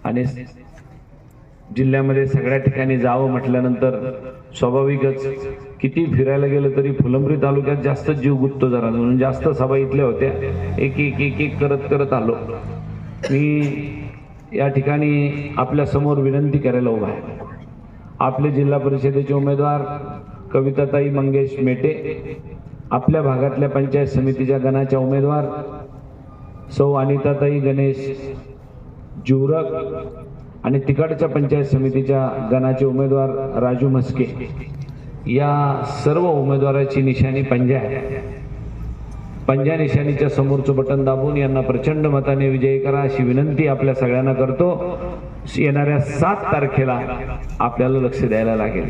आणि जिल्ह्यामध्ये सगळ्या ठिकाणी जावं म्हटल्यानंतर स्वाभाविकच किती फिरायला गेलं तरी फुलंब्री तालुक्यात जास्त जीव गुंततो जरा, म्हणून जास्त सभा इथल्या होत्या. एक एक एक एक करत करत आलो. मी या ठिकाणी आपल्या समोर विनंती करायला उभा आहे. आपले जिल्हा परिषदेचे उमेदवार कविताताई मंगेश मेटे, आपल्या भागातल्या पंचायत समितीच्या गणाच्या उमेदवार सौ अनिताताई गणेश जुरक आणि तिकडच्या पंचायत समितीच्या गणाचे उमेदवार राजू म्हस्के, या सर्व उमेदवाराची निशाणी पंजा आहे. पंजा निशाणीच्या समोरचं बटन दाबून यांना प्रचंड मताने विजयी करा अशी विनंती आपल्या सगळ्यांना करतो. येणाऱ्या 7 तारखेला आपल्याला लक्ष द्यायला लागेल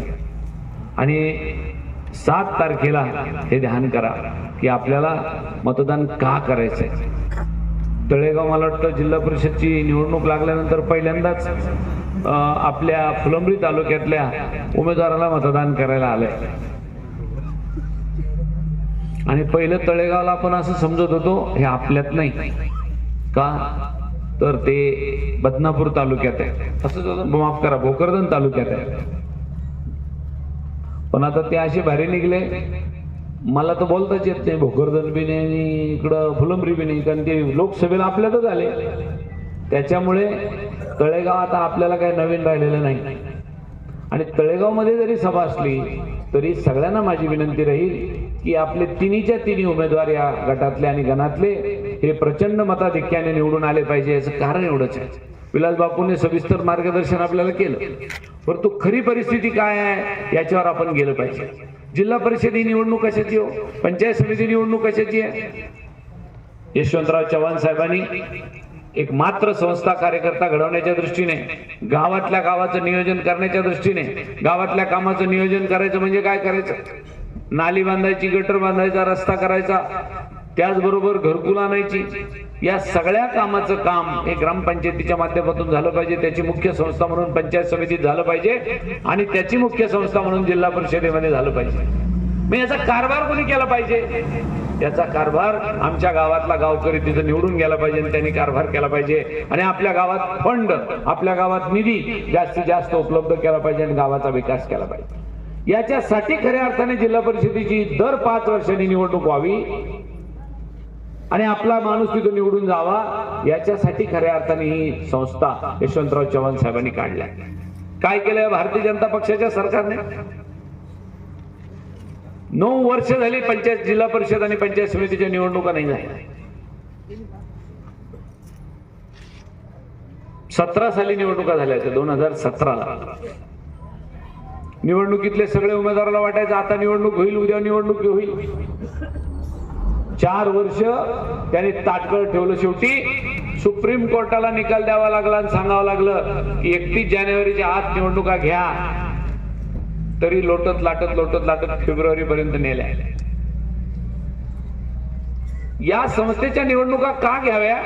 आणि 7 तारखेला हे ध्यान करा की आपल्याला मतदान का करायचंय. तळेगाव मला वाटतं जिल्हा परिषदची निवडणूक लागल्यानंतर पहिल्यांदाच आपल्या फुलंब्री तालुक्यातल्या उमेदवाराला मतदान करायला आलंय. आणि पहिलं तळेगावला आपण असं समजत होतो हे आपल्यात नाही का, तर ते बदनापूर तालुक्यात आहे, असं माफ करा भोकरदन तालुक्यात आहे. पण आता ते असे भारी निघले, मला तर बोलताच येत नाही भोकरदन बी नाही आणि इकडं फुलंब्री बी नाही, कारण ते लोकसभेला आपल्यातच आले. त्याच्यामुळे तळेगाव आता आपल्याला काही नवीन राहिलेलं नाही. आणि तळेगावमध्ये जरी सभा असली तरी सगळ्यांना माझी विनंती राहील की आपले तिन्हीच्या तिन्ही उमेदवार या गटातले आणि गणातले हे प्रचंड मताधिक्याने निवडून आले पाहिजे. याचं कारण एवढंच आहे. विलास बापूंनी सविस्तर मार्गदर्शन आपल्याला केलं, परंतु खरी परिस्थिती काय आहे याच्यावर आपण गेलं पाहिजे. जिल्हा परिषद ही निवडणूक कशाची हो, पंचायत समिती निवडणूक कशाची आहे. यशवंतराव चव्हाण साहेबांनी एक मात्र संस्था कार्यकर्ता घडवण्याच्या दृष्टीने, गावातल्या गावाचं नियोजन करण्याच्या दृष्टीने, गावातल्या कामाचं नियोजन करायचं म्हणजे काय करायचं, नाली बांधायची, गटर बांधायचा, रस्ता करायचा, त्याचबरोबर घरकुल आणायची, या सगळ्या कामाचं काम हे ग्रामपंचायतीच्या माध्यमातून झालं पाहिजे. त्याची मुख्य संस्था म्हणून पंचायत समितीत झालं पाहिजे आणि त्याची मुख्य संस्था म्हणून जिल्हा परिषदेमध्ये झालं पाहिजे. मग याचा कारभार कोणी केला पाहिजे, याचा कारभार आमच्या गावातला गावकरी तिथं निवडून गेला पाहिजे आणि त्यांनी कारभार केला पाहिजे आणि आपल्या गावात फंड, आपल्या गावात निधी जास्तीत जास्त उपलब्ध केला पाहिजे आणि गावाचा विकास केला पाहिजे. याच्यासाठी खऱ्या अर्थाने जिल्हा परिषदेची दर 5 वर्षांनी निवडणूक व्हावी आणि आपला माणूस तिथं निवडून जावा, याच्यासाठी खऱ्या अर्थाने ही संस्था यशवंतराव चव्हाण साहेबांनी काढल्या. काय केलं भारतीय जनता पक्षाच्या सरकारने, 9 वर्ष झाली पंचायत, जिल्हा परिषद आणि पंचायत समितीच्या निवडणुका नाही झाल्या. 17 साली निवडणुका झाल्या, 2017ला निवडणुकीतले सगळे उमेदवाराला वाटायचं आता निवडणूक होईल, उद्या निवडणूक होईल. 4 वर्ष त्यांनी ताटकळ ठेवलं. शेवटी सुप्रीम कोर्टाला निकाल द्यावा लागला आणि सांगावं लागलं की 31 जानेवारीच्या आत निवडणुका घ्या. तरी लोटत लाटत फेब्रुवारी पर्यंत नेल्या. या संस्थेच्या निवडणुका का घ्याव्या,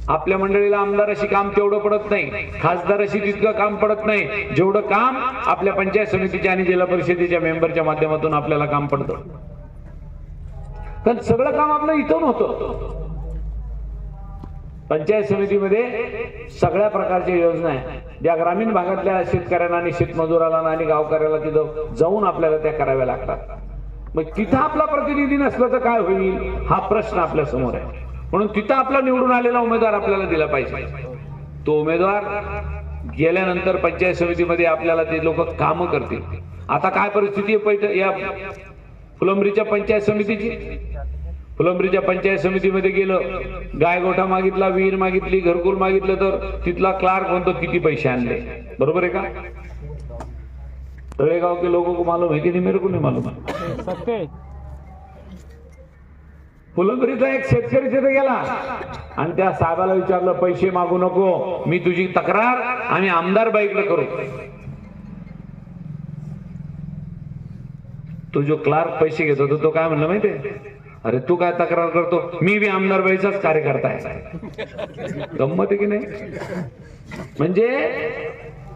आपल्या मंडळीला आमदाराशी काम तेवढं पडत नाही, खासदाराशी तितकं काम पडत नाही जेवढं काम आपल्या पंचायत समितीच्या आणि जिल्हा परिषदेच्या मेंबरच्या माध्यमातून आपल्याला काम पडतं. कारण सगळं काम आपलं इथून होतं. पंचायत समितीमध्ये सगळ्या प्रकारच्या योजना आहे ज्या ग्रामीण भागातल्या शेतकऱ्यांना आणि शेतमजुराला आणि गावकऱ्याला तिथं जाऊन आपल्याला त्या कराव्या लागतात. मग तिथं आपला प्रतिनिधी नसला तर काय होईल हा प्रश्न आपल्या समोर आहे. म्हणून तिथं आपला निवडून आलेला उमेदवार आपल्याला दिला पाहिजे. तो उमेदवार गेल्यानंतर पंचायत समितीमध्ये आपल्याला ते लोक कामं करतील. आता काय परिस्थिती आहे या फुलंब्रीच्या पंचायत समितीची, फुलंब्रीच्या पंचायत समितीमध्ये गेलं, गाय गोठा मागितला, विहीर मागितली, घरकुल मागितलं तर तिथला क्लार्क म्हणतो किती पैसे आणले. बरोबर आहे का. तळेगाव के लोगों को मालूम है कि नहीं, मेरे को नहीं मालूम. फुलंब्रीचा एक शेतकरी तिथे गेला आणि त्या साहेबाला विचारलं पैसे मागू नको, मी तुझी तक्रार आणि आमदार बाईकडे करू. तो जो क्लार्क पैसे घेत होता तो काय म्हणलं माहितीये, अरे तू काय तक्रार करतो, मी बी आमदार बाईचाच कार्यकर्ता आहे. गंमत आहे की नाही. म्हणजे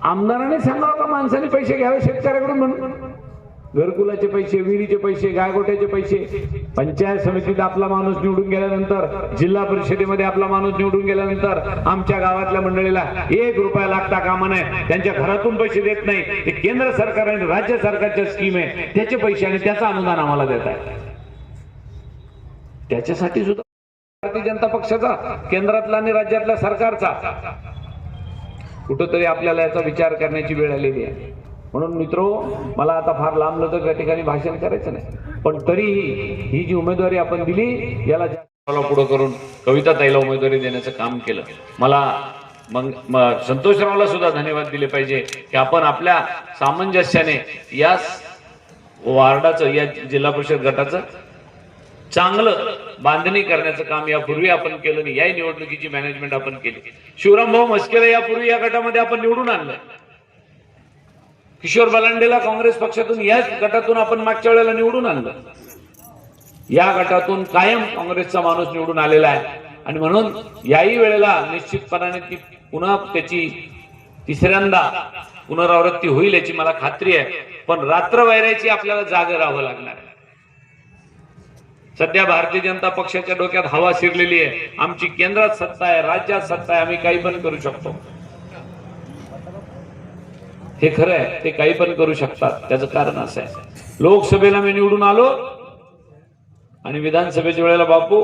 आमदाराने सांगावं का माणसाने पैसे घ्यावे शेतकऱ्याकडून म्हणून. घरकुलाचे पैसे, विहिरीचे पैसे, गायगोट्याचे पैसे, पंचायत समितीत आपला माणूस निवडून गेल्यानंतर, जिल्हा परिषदेमध्ये आपला माणूस निवडून गेल्यानंतर आमच्या गावातल्या मंडळीला 1 रुपया लागता कामा नये. त्यांच्या घरातून पैसे देत नाही, ते केंद्र सरकार आणि राज्य सरकारच्या स्कीम आहे त्याचे पैसे आणि त्याचं अनुदान आम्हाला देत आहे. त्याच्यासाठी सुद्धा भारतीय जनता पक्षाचा, केंद्रातला आणि राज्यातल्या सरकारचा कुठंतरी आपल्याला याचा विचार करण्याची वेळ आलेली आहे. म्हणून मित्रो, मला आता फार लांब लचक त्या ठिकाणी भाषण करायचं नाही, पण तरीही ही जी उमेदवारी आपण दिली याला पुढे करून कविता ताईला उमेदवारी देण्याचं काम केलं. मला मग संतोषरावला सुद्धा धन्यवाद दिले पाहिजे की आपण आपल्या सामंजस्याने या वार्डाचं, या जिल्हा परिषद गटाचं चांगलं बांधणी करण्याचं काम यापूर्वी आपण केलं नाही. या निवडणुकीची मॅनेजमेंट आपण केली. शिवरामभाऊ म्हस्केला यापूर्वी या गटामध्ये आपण निवडून आणलं. किशोर बलांडेला काँग्रेस पक्षातून, याच गटातून आपण मागच्या वेळेला निवडून आणलं. या गटातून कायम काँग्रेसचा माणूस निवडून आलेला आहे आणि म्हणून याही वेळेला निश्चितपणाने ती पुन्हा त्याची तिसऱ्यांदा पुनरावृत्ती होईल याची मला खात्री आहे. पण रात्रवैराची आपल्याला जागे राहावं लागणार आहे. सध्या भारतीय जनता पक्षाच्या डोक्यात हवा शिरलेली आहे. आमची केंद्रात सत्ता आहे, राज्यात सत्ता आहे, आम्ही काही पण करू शकतो. हे खरं आहे, ते काही पण करू शकतात. त्याचं कारण असं आहे, लोकसभेला मी निवडून आलो आणि विधानसभेच्या वेळेला बापू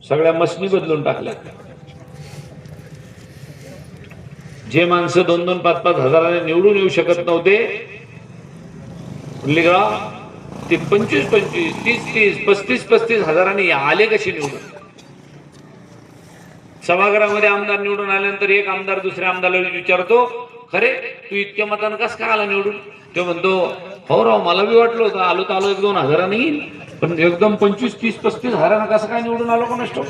सगळ्या मशनी बदलून टाकल्या. जे माणसं 2-2, 5-5 हजाराने निवडून येऊ शकत नव्हते, ते 25-25, 30-30, 35-35 हजारांनी आले कशी निवडून. सभागृहामध्ये आमदार निवडून आल्यानंतर एक आमदार दुसऱ्या आमदाराला विचारतो, खरे तू इतक्या मतानं कसं काय आला निवडून? तो म्हणतो, हो राव, मला बी वाटलं होतं, आलो तर आलो 1-2 हजारांनी येईल, पण एकदम 25-30-35 हजारांना कसं काय निवडून आलो कोण असतो.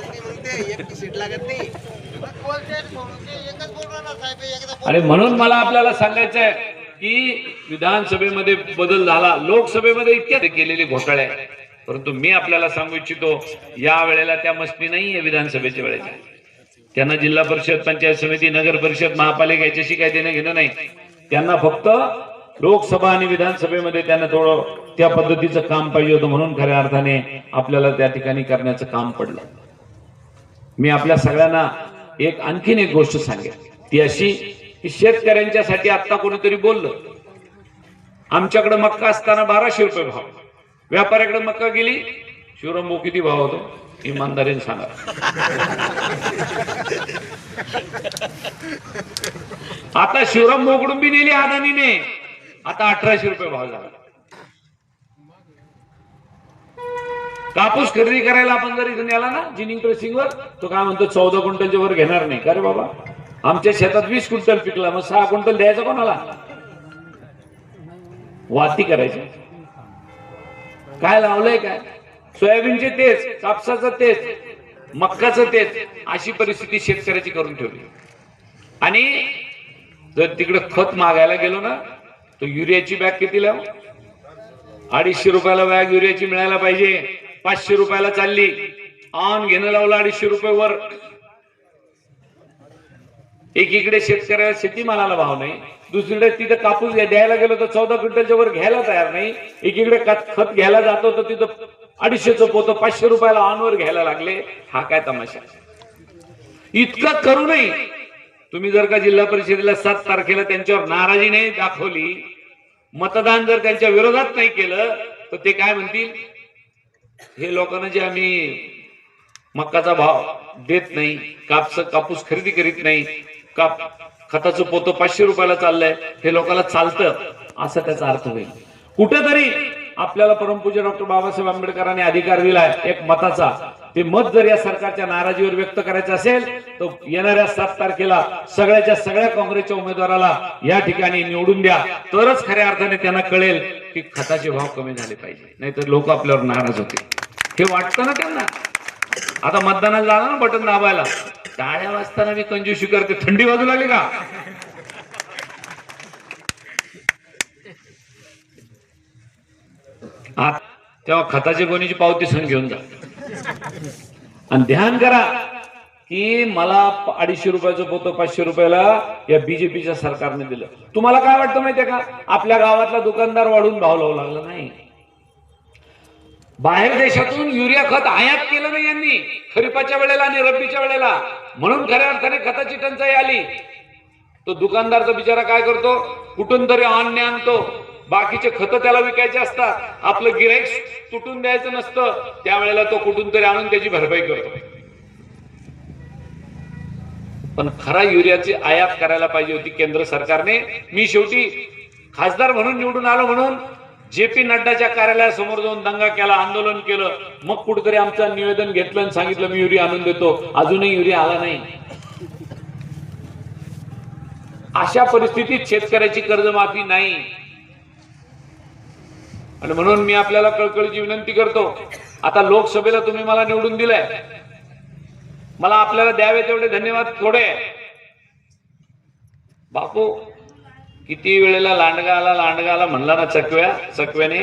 आणि म्हणून मला आपल्याला सांगायचं आहे की विधानसभेमध्ये बदल झाला, लोकसभेमध्ये इतक्या केलेले घोटाळे आहे. परंतु मी आपल्याला सांगू इच्छितो, या वेळेला त्या मस्ती नाहीये विधानसभेच्या वेळेच्या. त्यांना जिल्हा परिषद, पंचायत समिती, नगर परिषद, महापालिका याच्याशी काही देणं घेणं नाही. त्यांना फक्त लोकसभा आणि विधानसभेमध्ये त्यांना थोडं त्या पद्धतीचं काम पाहिजे होतं. म्हणून खऱ्या अर्थाने आपल्याला त्या ठिकाणी करण्याचं काम पडलं. मी आपल्या सगळ्यांना आणखीन एक गोष्ट सांगेन, ती अशी की शेतकऱ्यांच्यासाठी आता कोणीतरी बोललं, आमच्याकडे मक्का असताना 1200 रुपये भाव, व्यापाऱ्याकडे मक्का गेली, शिवराम भाऊ किती भाव होतो इमानदारीने सांगा. आता शिवराम भाऊकडून बी नेली अदानीने, आता 1800 रुपये भाव झाला. कापूस खरेदी करायला आपण जर इथून याला ना जिनिंग प्रेसिंगवर, तो काय म्हणतो 14 क्विंटलच्या वर घेणार नाही. का रे बाबा, आमच्या शेतात 20 क्विंटल पिकला, मग 6 क्विंटल द्यायचं कोणाला? वाती करायची. काय लावलंय काय? सोयाबीनचे तेच, कापसाचं तेच, मक्काचं तेच, अशी परिस्थिती शेतकऱ्याची करून ठेवली. आणि जर तिकडे खत मागायला गेलो ना, तो युरियाची बॅग कितीला? 250 रुपयाला बॅग युरियाची मिळायला पाहिजे, 500 रुपयाला चालली. ऑन घेणं लावलं 250 रुपये वर. एकीकडे शेतकऱ्याला शेतीमालाला भाव नाही, दुसरीकडे तिथं कापूस द्यायला गेलो तर 14 क्विंटलच्या वर घ्यायला तयार नाही. एकीकडे खत घ्यायला जातो तर तिथं 250चं पोतं 500 रुपयाला ऑनवर घ्यायला लागले. हा काय तमाशा? इतकं करू नये. तुम्ही जर का जिल्हा परिषदेला 7 तारखेला त्यांच्यावर नाराजी नाही दाखवली, मतदान जर त्यांच्या विरोधात नाही केलं, तर ते काय म्हणतील, हे लोकांना जे आम्ही मक्काचा भाव देत नाही, कापूस खरेदी करीत नाही, खताचं पोतं 500 रुपयाला चाललंय, हे लोकांना चालतं, असा त्याचा अर्थ होईल. कुठेतरी आपल्याला परमपूज्य डॉक्टर बाबासाहेब आंबेडकरांनी अधिकार दिलाय एक मताचा. ते मत जर या सरकारच्या नाराजीवर व्यक्त करायचं असेल तर येणाऱ्या 7 तारखेला सगळ्याच्या सगळ्या काँग्रेसच्या उमेदवाराला या ठिकाणी निवडून द्या. तरच खऱ्या अर्थाने त्यांना कळेल की खताचे भाव कमी झाले पाहिजे, नाहीतर लोक आपल्यावर नाराज होते. हे वाटतं ना त्यांना. आता मतदानाला जाणार ना, बटन दाबायला, टाळ्या वाजताना मी कंजूशी करते, थंडी वाजू लागली का? तेव्हा खताची गोणीची पावती संग घेऊन जा आणि ध्यान करा. की मला 250 रुपयाचं पोतं 500 रुपयाला या बीजेपीच्या सरकारने दिलं. तुम्हाला काय वाटतं माहितीये का, आपल्या गावातला दुकानदार वाढून भाव लावू लागला नाही. बाहेर देशातून युरिया खत आयात केलं नाही यांनी खरीपाच्या वेळेला आणि रब्बीच्या वेळेला, म्हणून खऱ्या अर्थाने खताची टंचाई आली. तो दुकानदार तर बिचारा काय करतो, कुठून तरी अन्य आणतो, बाकीचे खत त्याला विकायचे असतात, आपलं गिराईक तुटून द्यायचं नसतं, त्यावेळेला तो कुठून तरी आणून त्याची भरपाई करतो. पण खरा युरियाची आयात करायला पाहिजे होती केंद्र सरकारने. मी शेवटी खासदार म्हणून निवडून आलो म्हणून JP नड्डाच्या कार्यालयासमोर जाऊन दंगा केला, आंदोलन केलं, मग कुठेतरी आमचं निवेदन घेतलं आणि सांगितलं मी युरिया आणून देतो. अजूनही युरिया आला नाही. अशा परिस्थितीत शेतकऱ्याची कर्जमाफी नाही. आणि म्हणून मी आपल्याला कळकळीची विनंती करतो, आता लोकसभेला तुम्ही मला निवडून दिलंय, मला आपल्याला द्यावे तेवढे धन्यवाद थोडे. बापू किती वेळेला लांडगा आला म्हणला ना चकव्याने,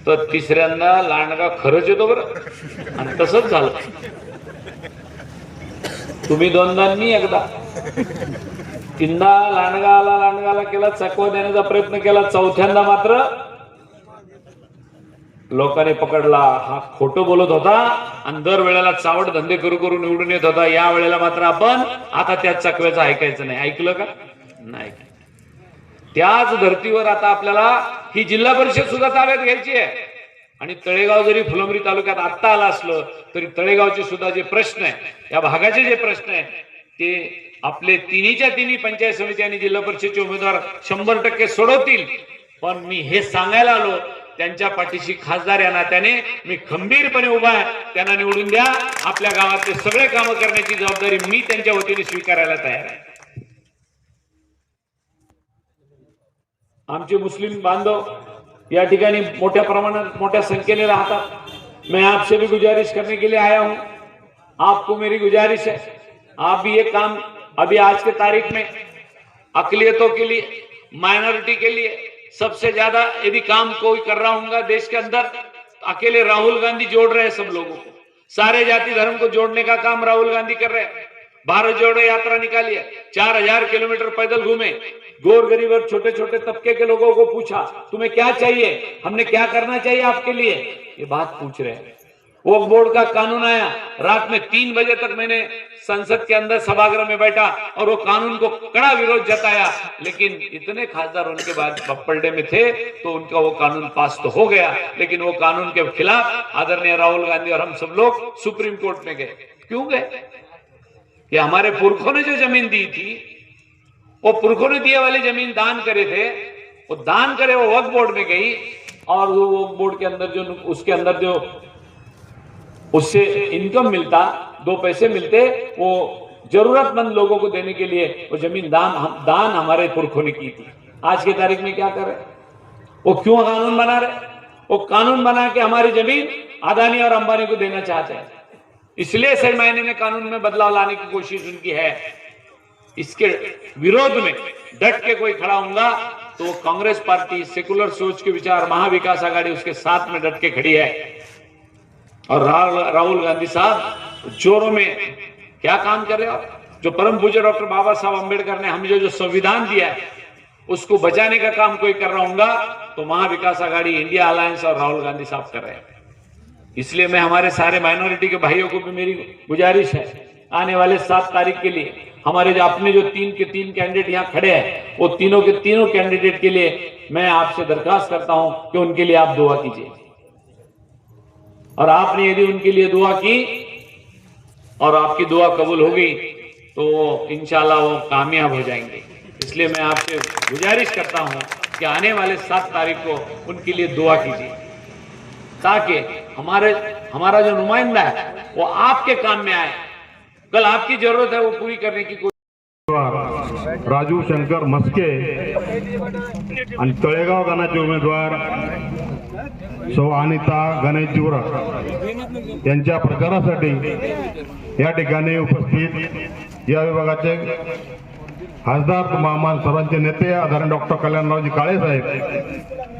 तर तिसऱ्यांदा लांडगा खरंच येतो बरं. आणि तसंच झालं. तुम्ही दोनदा, मी एकदा. तीनदा लांडगा केला, चकवा देण्याचा प्रयत्न केला, चौथ्यांदा मात्र लोकांनी पकडला, हा खोटं बोलत होता आणि दर वेळेला चावट धंदे करू निवडून येत होता. या वेळेला मात्र आपण आता त्या चकव्याचं ऐकायचं नाही. ऐकलं का? नाही. त्याच धर्तीवर आता आपल्याला ही जिल्हा परिषद सुद्धा ताब्यात घ्यायची आहे. आणि तळेगाव जरी फुलंब्री तालुक्यात आत्ता आला असलं तरी तळेगावचे सुद्धा जे प्रश्न आहे, या भागाचे जे प्रश्न आहे, ते आपले तिन्हीच्या तिन्ही पंचायत समिती आणि जिल्हा परिषदेचे उमेदवार 100% सोडवतील. पण मी हे सांगायला आलो, त्यांच्या पाठीशी खासदार या नात्याने मी खंबीरपणे उभा आहे. त्यांना निवडून द्या. आपल्या गावातले सगळे कामं करण्याची जबाबदारी मी त्यांच्या वतीने स्वीकारायला तयार आहे. आमचे मुस्लिम बांधव या ठिकाणी मोठ्या प्रमाणात मोठ्या संख्येने राहतात. मैं आपसे भी गुजारिश करने के लिए आया हूं, आपको मेरी गुजारिश है, आप भी ये काम अभी आज के तारीख में अकलियतों के लिए, माइनॉरिटी के लिए सबसे ज्यादा यदि काम कोई कर रहा होगा देश के अंदर, अकेले राहुल गांधी जोड़ रहे हैं सब लोगों को. सारे जाति धर्म को जोड़ने का काम राहुल गांधी कर रहे हैं. भारत जोड़ो यात्रा निकाली है, 4000 किलोमीटर पैदल घूमे, गोर गरीब और छोटे छोटे तबके के लोगों को पूछा तुम्हें क्या चाहिए, हमने क्या करना चाहिए आपके लिए, ये बात पूछ रहे हैं. वक्फ बोर्ड का कानून आया, रात में 3 बजे तक मैंने संसद के अंदर सभागृह में बैठा और वो कानून को कड़ा विरोध जताया. लेकिन इतने खासदार उनके बाद पलड़े में थे तो उनका वो कानून पास तो हो गया, लेकिन वो कानून के खिलाफ आदरणीय राहुल गांधी और हम सब लोग सुप्रीम कोर्ट में गए. क्यों गए? कि हमारे पुरखों ने जो जमीन दी थी, वो पुरखों ने दिए वाली जमीन दान करे थे, वो दान करे वो वक्फ बोर्ड में गई. और वो वक्फ बोर्ड के अंदर जो उसके अंदर जो उससे इनकम मिलता, 2 पैसे मिलते, वो जरूरतमंद लोगों को देने के लिए वो जमीन दान हमारे पुरखों ने की थी. आज की तारीख में क्या कर रहे? वो क्यों कानून बना रहे? वो कानून बना के हमारी जमीन अदानी और अंबानी को देना चाहते हैं. इसलिए सही मायने में कानून में बदलाव लाने की कोशिश उनकी है. इसके विरोध में डट के कोई खड़ा होगा तो वो कांग्रेस पार्टी सेकुलर सोच के विचार महाविकास आघाड़ी उसके साथ में डट के खड़ी है. और राहुल गांधी साहब जोरों में क्या काम कर रहे हो? जो परम पूज्य डॉक्टर बाबा साहब अम्बेडकर ने हमें जो संविधान दिया है उसको बचाने का काम कोई कर रहा होगा तो महाविकास आघाड़ी, इंडिया अलायंस और राहुल गांधी साहब कर रहे हैं. इसलिए मैं हमारे सारे माइनॉरिटी के भाइयों को भी मेरी गुजारिश है, आने वाले 7 तारीख के लिए हमारे जो अपने जो 3 के 3 कैंडिडेट यहाँ खड़े हैं, वो तीनों के तीनों कैंडिडेट के लिए मैं आपसे दरखास्त करता हूं कि उनके लिए आप दुआ कीजिए. और आपने यदि उनके लिए दुआ की और आपकी दुआ कबूल होगी तो इंशाल्लाह वो कामयाब हो जाएंगे. इसलिए मैं आपसे गुजारिश करता हूं कि आने वाले 7 तारीख को उनके लिए दुआ कीजिए, ताकि हमारा जो नुमाइंदा है वो आपके काम में आए. कल आपकी जरूरत है वो पूरी करने की कोशिश. राजू शंकर मस्के आणि तळेगाव गणाचे उमेदवार सौ अनिता गणेश जिवरा यांच्या प्रचारासाठी या ठिकाणी उपस्थित या विभागाचे खासदार मामा सर्वांचे नेते आदरणीय डॉक्टर कल्याणरावजी काळे साहेब,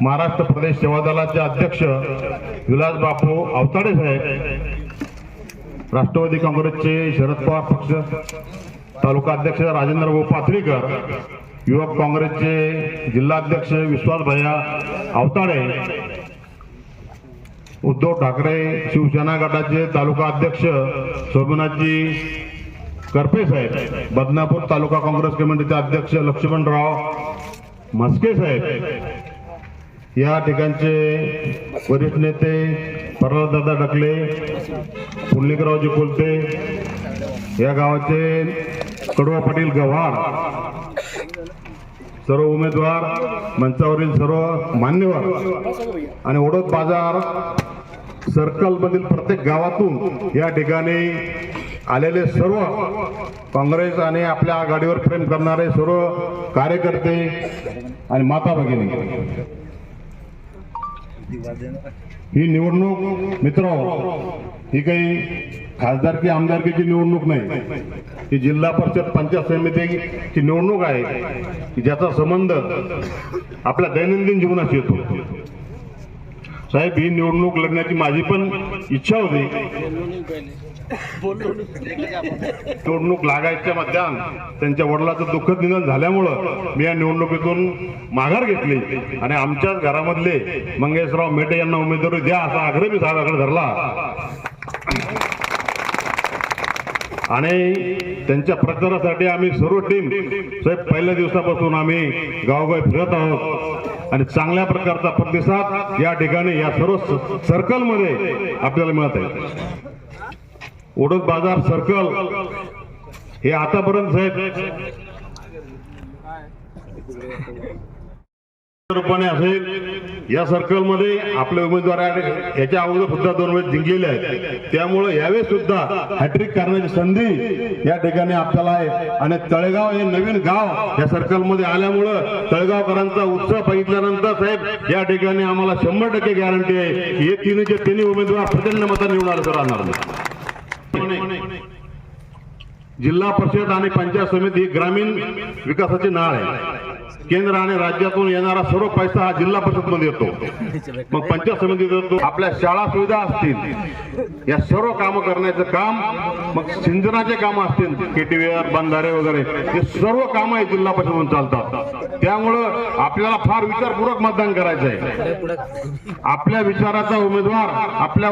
महाराष्ट्र प्रदेश सेवा दलाचे अध्यक्ष विलास बापू अवताडे साहेब, राष्ट्रवादी काँग्रेसचे शरद पवार पक्ष तालुका अध्यक्ष राजेंद्र भाऊ पाथरीकर, युवक काँग्रेसचे जिल्हाध्यक्ष विश्वास भैया अवताडे, उद्धव ठाकरे शिवसेना गटाचे तालुका अध्यक्ष सोमनाथजी करपे साहेब, बदनापूर तालुका काँग्रेस कमिटीचे अध्यक्ष लक्ष्मणराव म्हस्के साहेब, या ठिकाणचे वरिष्ठ नेते प्रल्हाददादा ढकले, पुंडलिकरावजी कोलते, या गावाचे कडवा पाटील गव्हाड, सर्व उमेदवार, मंचावरील सर्व मान्यवर आणि ओढत बाजार सर्कल मधील प्रत्येक गावातून या ठिकाणी आलेले सर्व काँग्रेस आणि आपल्या आघाडीवर प्रेम करणारे सर्व कार्यकर्ते आणि माता भगिनी, ही निवडणूक मित्रांनो ही काही खासदारकी आमदारकीची निवडणूक नाही, ही जिल्हा परिषद पंचायत समितीची निवडणूक आहे की ज्याचा संबंध आपल्या दैनंदिन जीवनाशी येतो. साहेब, ही निवडणूक लढण्याची माझी पण इच्छा होती. निवडणूक लागायच्या मध्यान त्यांच्या वडिलाचं दुःखद निधन झाल्यामुळं मी या निवडणुकीतून माघार घेतली आणि आमच्याच घरामधले मंगेशराव मेटे यांना उमेदवारी द्या असा आग्रह मी साहेबांकडे धरला आणि त्यांच्या प्रचारासाठी आम्ही सर्व टीम साहेब पहिल्या दिवसापासून आम्ही गावोगावी फिरत आहोत आणि चांगल्या प्रकारचा प्रतिसाद या ठिकाणी या सर्व सर्कलमध्ये आपल्याला मिळत आहे. ओढत बाजार सर्कल हे आतापर्यंत साहेब रूपाने असेल, या सर्कलमध्ये आपले उमेदवार याच्या अगोदर सुद्धा 2 वेळेस जिंकलेले आहेत, त्यामुळे यावेळेस सुद्धा हॅट्रिक करण्याची संधी या ठिकाणी आपल्याला आहे. आणि तळेगाव हे नवीन गाव या सर्कलमध्ये आल्यामुळं तळेगावकरांचा उत्साह बघितल्यानंतर साहेब या ठिकाणी आम्हाला 100% गॅरंटी आहे की हे तिन्हीचे तिन्ही उमेदवार प्रचंड मतांनी निवडून राहणार. जिल्हा परिषद आणि पंचायत समिती ग्रामीण विकासाची नाळ आहे. केंद्र आणि राज्यातून येणारा सर्व पैसा हा जिल्हा परिषद मध्ये येतो, मग पंचायत समितीत येतो. आपल्या शाळा सुविधा असतील, या सर्व कामं करण्याचं काम, मग सिंचनाचे कामं असतील, केटीवेअर बंधारे वगैरे, हे सर्व कामं हे जिल्हा परिषदमधून चालतात. त्यामुळं आपल्याला फार विचारपूर्वक मतदान करायचं आहे. आपल्या विचाराचा उमेदवार आपल्या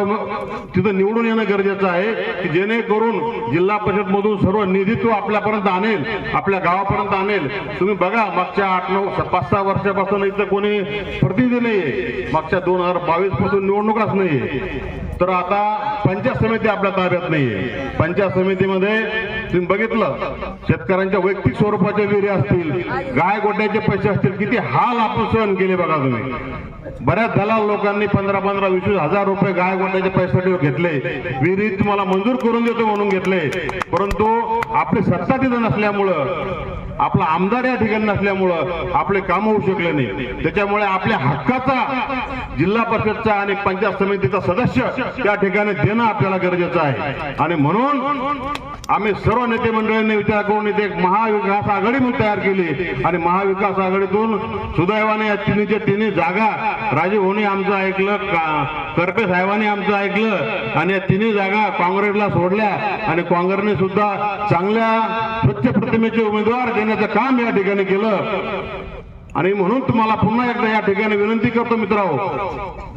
तिथं निवडून येणं गरजेचं आहे की जेणेकरून जिल्हा परिषद मधून सर्व निधीत्व आपल्यापर्यंत आणेल, आपल्या गावापर्यंत आणेल. तुम्ही बघा, मागच्या 8-9-5-6 वर्षापासून इथं कोणी प्रतिनिधी नाहीये, मागच्या 2022 पासून निवडणुकाच नाहीये. तर आता पंचायत समिती आपल्या ताब्यात नाहीये. पंचायत समितीमध्ये तुम्ही बघितलं, शेतकऱ्यांच्या वैयक्तिक स्वरूपाच्या विहिरी असतील, गाय गोट्याचे पैसे असतील, किती हाल आपण सहन केले बघा तुम्ही. बऱ्याच दलाल लोकांनी 15-20 हजार रुपये गाय गोट्याच्या पैशासाठी घेतले, विहिरी तुम्हाला मंजूर करून देतो म्हणून घेतले, परंतु आपली सत्ता तिथं नसल्यामुळं, आपला आमदार या ठिकाणी नसल्यामुळं आपले काम होऊ शकले नाही. त्याच्यामुळे आपल्या हक्काचा जिल्हा परिषदचा आणि पंचायत समितीचा सदस्य त्या ठिकाणी देणं आपल्याला गरजेचं आहे. आणि म्हणून आम्ही सर्व नेते मंडळींनी विचार करून इथे एक महाविकास आघाडी म्हणून तयार केली आणि महाविकास आघाडीतून सुदैवाने या तिन्ही जागा राजीव भाऊनी आमचं ऐकलं, करपे साहेबांनी आमचं ऐकलं आणि या तिन्ही जागा काँग्रेसला सोडल्या आणि काँग्रेसने सुद्धा चांगल्या स्वच्छ प्रतिमेचे उमेदवार देण्याचं काम या ठिकाणी केलं. आणि म्हणून तुम्हाला पुन्हा एकदा या ठिकाणी विनंती करतो मित्रांनो,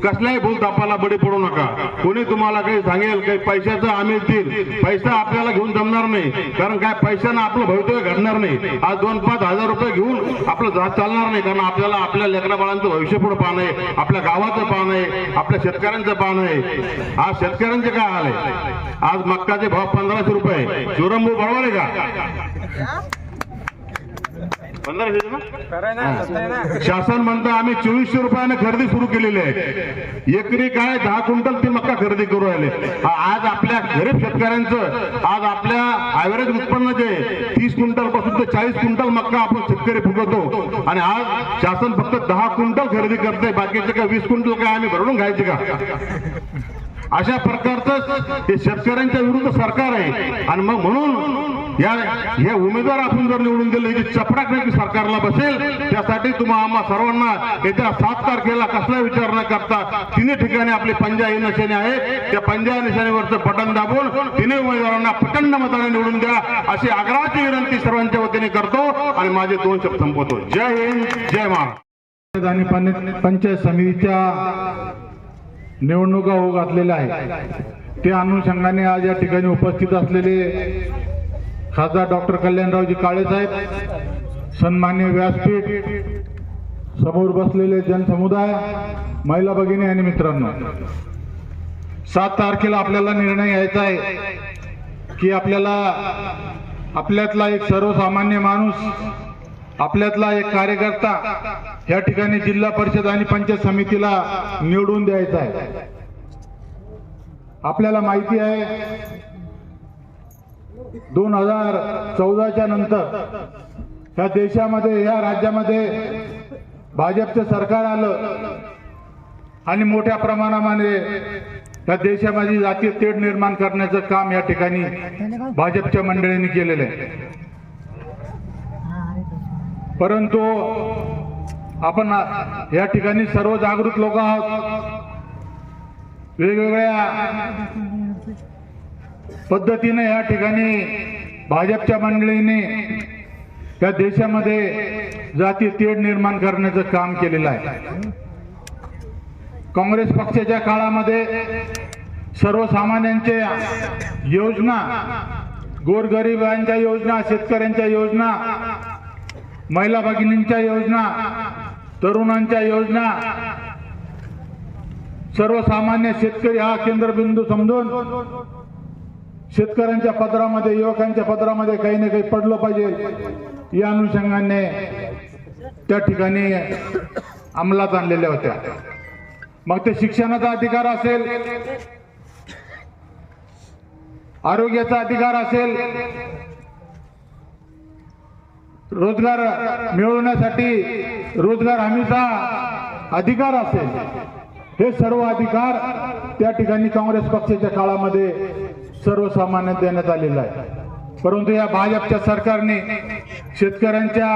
कसल्याही भूलथापाला बळी पडू नका. कोणी तुम्हाला काही सांगेल, काही पैशाचं आम्ही देईल, पैसा आपल्याला घेऊन जमणार नाही, कारण काय पैशानं आपलं भवितव्य घडणार नाही. आज 2-5 हजार रुपये घेऊन आपलं चालणार नाही, कारण आपल्याला आपल्या लेकरा बाळांचं भविष्य पुढे पाहणं आहे, आपल्या गावाचं पाहणं आहे, आपल्या शेतकऱ्यांचं पाहणं आहे. आज शेतकऱ्यांचे काय हाल आहे, आज मक्काचे भाव 1500 रुपये, चुरंबू बरोबर आहे का? 1500 शासन म्हणतं आम्ही 2400 रुपयाने खरेदी सुरू केलेली आहे. एकरी काय 10 क्विंटल ती मक्का खरेदी करू राहिले. आज आपल्या गरीब शेतकऱ्यांचं, आज आपल्या ऍव्हरेज उत्पन्न जे 30 क्विंटल पासून ते 40 क्विंटल मक्का आपण शेतकरी फुगवतो आणि आज शासन फक्त 10 क्विंटल खरेदी करते, बाकीचे काय 20 क्विंटल काय आम्ही भरून घ्यायचे का? अशा प्रकारचं हे शेतकऱ्यांच्या विरुद्ध सरकार आहे. आणि मग म्हणून या उमेदवार आपण जर निवडून दिले की चपराक सरकारला बसेल, त्यासाठी तुम्हा आम्हा सर्वांना येत्या 7 तारखेला कसला विचार न करता तिन्ही ठिकाणी आपली पंजा ही निशाणी आहे, त्या पंजा निशाणीवरचं बटन दाबून तिन्ही उमेदवारांना प्रचंड मताने निवडून द्या अशी आग्रहाची विनंती सर्वांच्या वतीने करतो आणि माझे 2 शब्द संपवतो. जय हिंद, जय महाराष्ट्र. आणि पंचायत समितीच्या निवडणुका होऊ घातलेल्या आहेत. त्या अनुषंगाने आज या ठिकाणी उपस्थित असलेले खासदार डॉक्टर कल्याणरावजी काळे साहेब, सन्माननीय व्यासपीठ, समोर बसलेले जनसमुदाय, महिला भगिनी आणि मित्रांनो, 7 तारखेला आपल्याला निर्णय घ्यायचा आहे की आपल्यातला एक सर्वसामान्य माणूस, आपल्यातला एक कार्यकर्ता या ठिकाणी जिल्हा परिषद आणि पंचायत समितीला निवडून द्यायचा आहे. आपल्याला माहिती आहे 2014च्या नंतर या देशामध्ये, या राज्यामध्ये भाजपचं सरकार आलं आणि मोठ्या प्रमाणामध्ये या देशामध्ये जातीय तेढ निर्माण करण्याचं काम या ठिकाणी भाजपच्या मंडळींनी केलेलं आहे. परंतु आपण या ठिकाणी सर्व जागृत लोक आहोत. वेगवेगळ्या पद्धतीने या ठिकाणी भाजपच्या मंडळीने या देशामध्ये जातीय तेढ निर्माण करण्याचं काम केलेलं आहे. काँग्रेस पक्षाच्या काळामध्ये सर्वसामान्यांच्या योजना, गोरगरिबांच्या योजना, शेतकऱ्यांच्या योजना, महिला भगिनींच्या योजना, तरुणांच्या योजना, सर्वसामान्य शेतकरी हा केंद्रबिंदू समजून शेतकऱ्यांच्या पदरामध्ये, युवकांच्या पदरामध्ये काही ना काही पडलं पाहिजे या अनुषंगाने त्या ठिकाणी अंमलात आणलेल्या होत्या. मग ते शिक्षणाचा अधिकार असेल, आरोग्याचा अधिकार असेल, रोजगार मिळवण्यासाठी रोजगार हमीचा अधिकार असेल, हे सर्व अधिकार त्या ठिकाणी काँग्रेस पक्षाच्या काळामध्ये सर्वसामान्य देण्यात आलेला आहे. परंतु या भाजपच्या सरकारने शेतकऱ्यांच्या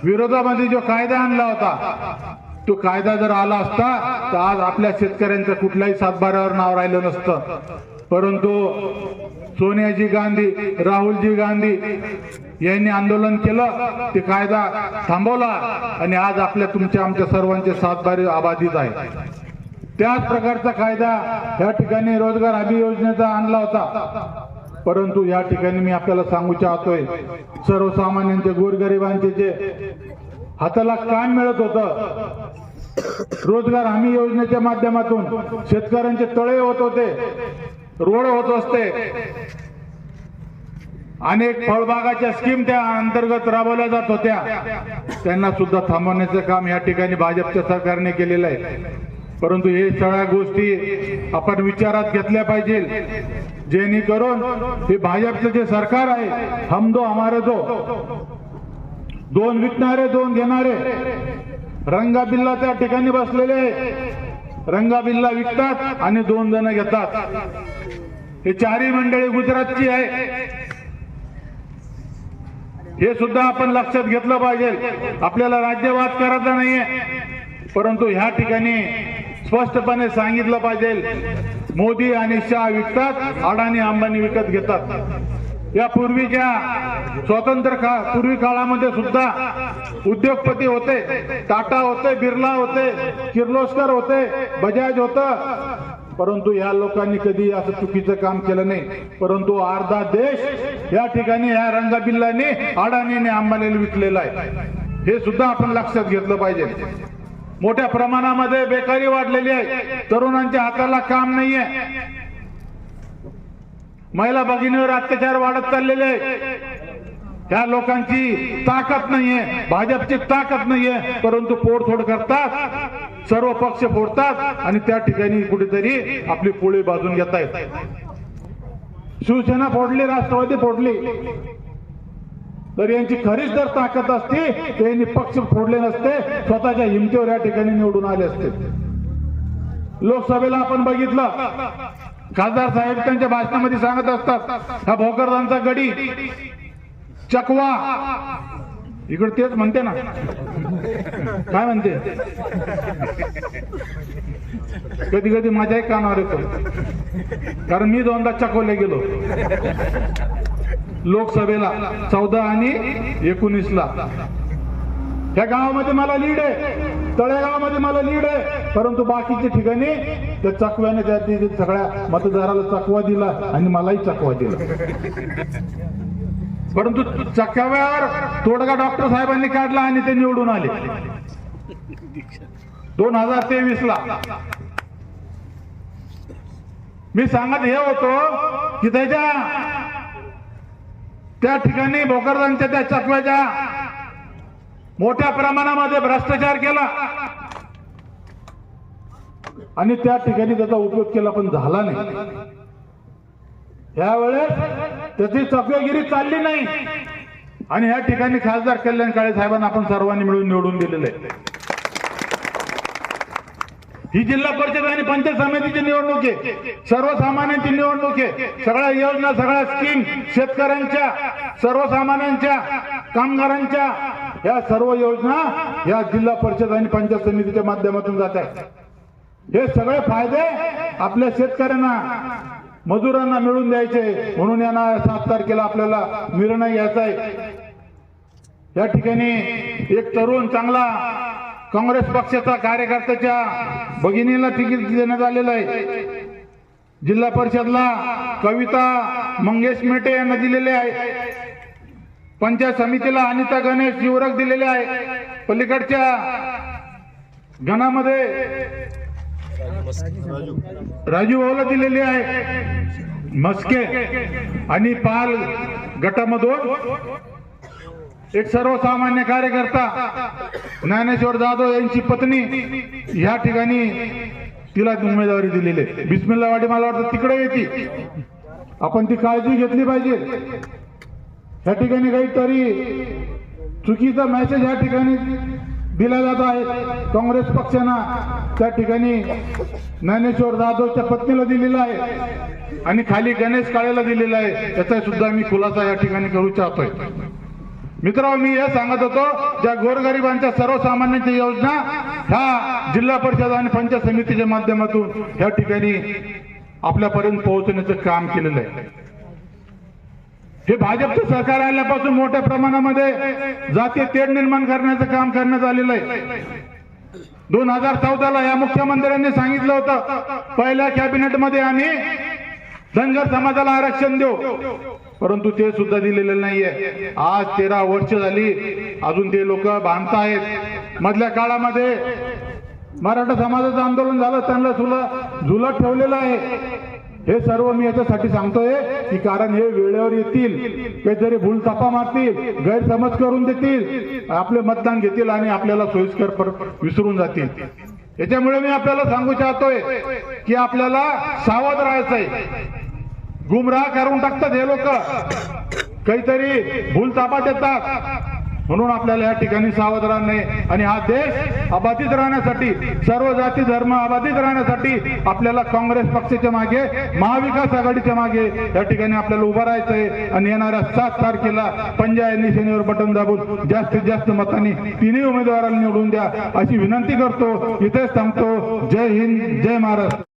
विरोधामध्ये जो कायदा आणला होता, तो कायदा जर आला असता तर आज आपल्या शेतकऱ्यांचं कुठल्याही सातबाऱ्यावर नाव राहिलं नसतं. परंतु सोनियाजी गांधी, राहुलजी गांधी यांनी आंदोलन केलं, ते कायदा थांबवला आणि आज आपल्या तुमच्या आमच्या सर्वांचे सातबारे अबाधित आहे. त्याच प्रकारचा कायदा या ठिकाणी रोजगार हमी योजनेचा आणला होता. परंतु या ठिकाणी मी आपल्याला सांगू चाहतोय, सर्वसामान्यांचे, गोरगरिबांचे जे हाताला काम मिळत होतं, रोजगार हमी योजनेच्या माध्यमातून शेतकऱ्यांचे तळे होत होते, रोड होत असते, अनेक फळबागाच्या स्कीम त्या अंतर्गत राबवल्या जात होत्या, त्यांना सुद्धा थांबवण्याचं काम या ठिकाणी भाजपच्या सरकारने केलेलं आहे. परंतु हे सगळ्या गोष्टी आपण विचारात घेतल्या पाहिजे, जेणेकरून हे भाजपचं जे सरकार आहे, हम दो हमारे दो, 2 विकणारे 2 घेणारे, रंगाबिल्ला त्या ठिकाणी बसलेले, रंगाबिल्ला विकतात आणि 2 जण घेतात. हे 4ही मंडळी गुजरातची आहे, हे सुद्धा आपण लक्षात घेतलं पाहिजे. आपल्याला राज्यवाद करायचा नाहीये, परंतु ह्या ठिकाणी स्पष्टपणे सांगितलं पाहिजे, मोदी आणि शाह विकतात, अडाणी अंबानी विकत घेतात. या पूर्वीच्या पूर्वी काळामध्ये सुद्धा उद्योगपती होते, टाटा होते, बिर्ला होते, किर्लोस्कर होते, बजाज होतं, परंतु या लोकांनी कधी असं चुकीचं काम केलं नाही. परंतु अर्धा देश या ठिकाणी या रंगाबिल्लाने, अडाणीने, अंबानीला विकलेला आहे. हे सुद्धा आपण लक्षात घेतलं पाहिजे. मोठ्या प्रमाणामध्ये बेकारी वाढलेली आहे, तरुणांच्या हाताला काम नाहीये, महिला भगिनीवर अत्याचार वाढत चाललेले आहे. ह्या लोकांची ताकद नाहीये, भाजपची ताकद नाहीये, परंतु पोडतोड करतात, सर्व पक्ष फोडतात आणि त्या ठिकाणी कुठेतरी आपली पोळी बाजून घेत आहेत. शिवसेना फोडली, राष्ट्रवादी फोडली, तर यांची खरीच जर ताकद असती तर यांनी पक्ष फोडले नसते, स्वतःच्या हिमतीवर या ठिकाणी निवडून आले असते. लोकसभेला आपण बघितलं, खासदार साहेब त्यांच्या भाषणामध्ये सांगत असतात हा भोकरदानचा गडी चकवा, इकडे तेच म्हणते ना, काय म्हणते, कधी कधी माझ्याही कानावर येतो, कारण मी दोनदा चकवले गेलो लोकसभेला 14 आणि 19ला. त्या गावामध्ये मला लीड आहे, तळेगावामध्ये मला लीड आहे, परंतु बाकीच्या ठिकाणी त्या चकव्याने त्या सगळ्या मतदाराला चकवा दिला आणि मलाही चकवा दिला. परंतु चकव्यावर तोडगा डॉक्टर साहेबांनी काढला आणि ते निवडून आले 2023ला. मी सांगत हे होतो की त्या ठिकाणी भोकरदानच्या त्या चकव्याच्या मोठ्या प्रमाणामध्ये भ्रष्टाचार केला आणि त्या ठिकाणी त्याचा उपयोग केला, पण झाला नाही. यावेळेस त्याची चकवेगिरी चालली नाही आणि या ठिकाणी खासदार कल्याण काळे साहेबांना आपण सर्वांनी मिळून निवडून दिलेलं आहे. ही जिल्हा परिषद आणि पंचायत समितीची निवडणूक आहे, सर्वसामान्यांची निवडणूक आहे. सगळ्या योजना, सगळ्या स्कीम शेतकऱ्यांच्या, सर्वसामान्यांच्या, कामगारांच्या, या सर्व योजना या जिल्हा परिषद आणि पंचायत समितीच्या माध्यमातून जात आहेत. हे सगळे फायदे आपल्या शेतकऱ्यांना, मजुरांना मिळून द्यायचे, म्हणून यांना 7 तारखेला आपल्याला निर्णय घ्यायचा आहे. या ठिकाणी एक तरुण चांगला काँग्रेस पक्षाचा कार्यकर्त्याच्या भगिनीला तिकीट देण्यात आलेलं आहे. जिल्हा परिषदला कविता मंगेश मेटे यांना दिलेले आहे. पंचायत समितीला अनिता गणेश युवरक दिलेले आहे. पलीकडच्या गणामध्ये राजू भाऊला दिलेली आहे मस्के, आणि पाल गटामधून एक सर्वसामान्य कार्यकर्ता ज्ञानेश्वर जाधव यांची पत्नी या ठिकाणी तिला उमेदवारी दिलेली आहे. बिस्मिल्लावाडी मला वाटतं तिकडे येते, आपण ती काळजी घेतली पाहिजे. या ठिकाणी काहीतरी चुकीचा मेसेज या ठिकाणी दिला जात आहे. काँग्रेस पक्षानं त्या ठिकाणी ज्ञानेश्वर जाधवच्या पत्नीला दिलेला आहे आणि खाली गणेश काळेला दिलेला आहे. याचा सुद्धा मी खुलासा या ठिकाणी करू इच्छितोय. मित्रांनो, मी हे सांगत होतो, ज्या गोरगरिबांच्या, सर्वसामान्यांच्या योजना ह्या जिल्हा परिषद आणि पंचायत समितीच्या माध्यमातून या ठिकाणी आपल्यापर्यंत पोहोचण्याचं काम केलेलं आहे. हे भाजपचं सरकार आल्यापासून मोठ्या प्रमाणामध्ये जातीय तेढ निर्माण करण्याचं काम करण्यात आलेलं आहे. 2014ला या मुख्यमंत्र्यांनी सांगितलं होतं, पहिल्या कॅबिनेटमध्ये आम्ही धनगर समाजाला आरक्षण देऊ, परंतु ते सुद्धा दिलेलं नाहीये. आज 13 वर्ष झाली, अजून ते लोक बांधतायत. मधल्या काळामध्ये मराठा समाजाचं आंदोलन झालं, त्यांना झुलत ठेवलेलं आहे. हे सर्व मी याच्यासाठी सांगतोय की कारण हे वेळेवर येतील, काहीतरी भूलथापा मारतील, गैरसमज करून देतील, आपले मतदान घेतील आणि आपल्याला सोयीस्कर विसरून जातील. याच्यामुळे मी आपल्याला सांगू इच्छितोय की आपल्याला सावध राहायचंय. गुमराह करून टाकतात हे लोक, काहीतरी भूलथापा देतात, म्हणून आपल्याला या ठिकाणी सावध राहणे आणि हा देश अबाधित राहण्यासाठी, सर्व जाती धर्म अबाधित राहण्यासाठी आपल्याला काँग्रेस पक्षाच्या मागे, महाविकास आघाडीच्या मागे या ठिकाणी आपल्याला उभं राहायचंय. आणि येणाऱ्या 7 तारखेला पंजा या निशाणीवर बटन दाबून जास्तीत जास्त मतांनी तिन्ही उमेदवारांना निवडून द्या अशी विनंती करतो. इथेच थांबतो. जय हिंद, जय महाराष्ट्र.